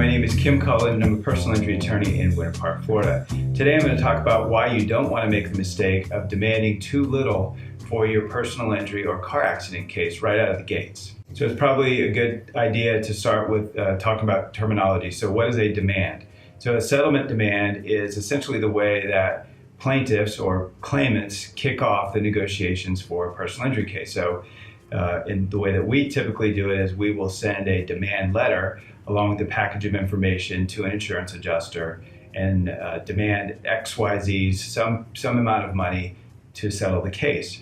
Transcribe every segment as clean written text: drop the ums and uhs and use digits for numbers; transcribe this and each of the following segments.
my name is Kim Cullen and I'm a personal injury attorney in Winter Park, Florida. Today I'm going to talk about why you don't want to make the mistake of demanding too little for your personal injury or car accident case right out of the gates. So it's probably a good idea to start with talking about terminology. So what is a demand? So a settlement demand is essentially the way that plaintiffs or claimants kick off the negotiations for a personal injury case. So in the way that we typically do it is we will send a demand letter along with a package of information to an insurance adjuster and demand XYZ's some amount of money to settle the case.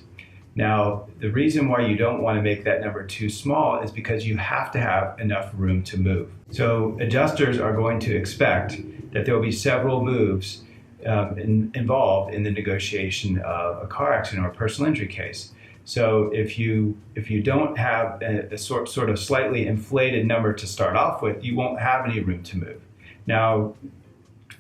Now, the reason why you don't want to make that number too small is because you have to have enough room to move. So adjusters are going to expect that there will be several moves involved in the negotiation of a car accident or a personal injury case. So if you don't have a sort of slightly inflated number to start off with, you won't have any room to move. Now,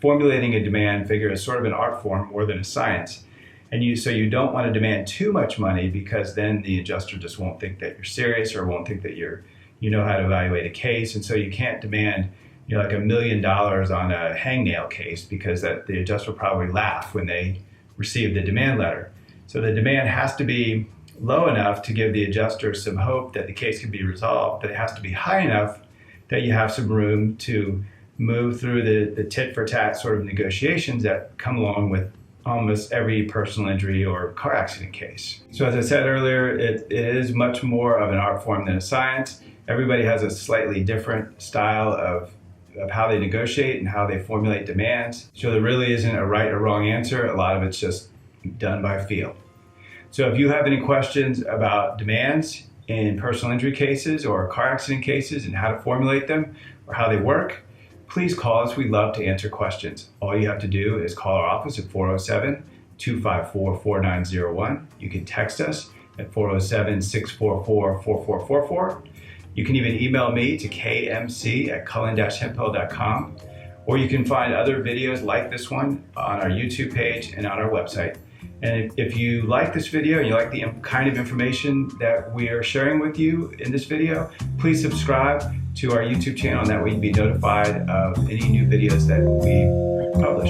formulating a demand figure is sort of an art form more than a science. And so you don't want to demand too much money because then the adjuster just won't think that you're serious or won't think that you know how to evaluate a case. And so you can't demand like $1 million on a hangnail case because the adjuster will probably laugh when they receive the demand letter. So the demand has to be low enough to give the adjuster some hope that the case can be resolved, but it has to be high enough that you have some room to move through the tit-for-tat sort of negotiations that come along with almost every personal injury or car accident case. So as I said earlier, it is much more of an art form than a science. Everybody has a slightly different style of how they negotiate and how they formulate demands. So there really isn't a right or wrong answer. A lot of it's just done by feel. So if you have any questions about demands in personal injury cases or car accident cases and how to formulate them or how they work, please call us. We'd love to answer questions. All you have to do is call our office at 407-254-4901. You can text us at 407-644-4444. You can even email me to kmc@cullen-hemphill.com, or you can find other videos like this one on our YouTube page and on our website. And if you like this video and you like the kind of information that we are sharing with you in this video, please subscribe to our YouTube channel, and that way you'd be notified of any new videos that we publish.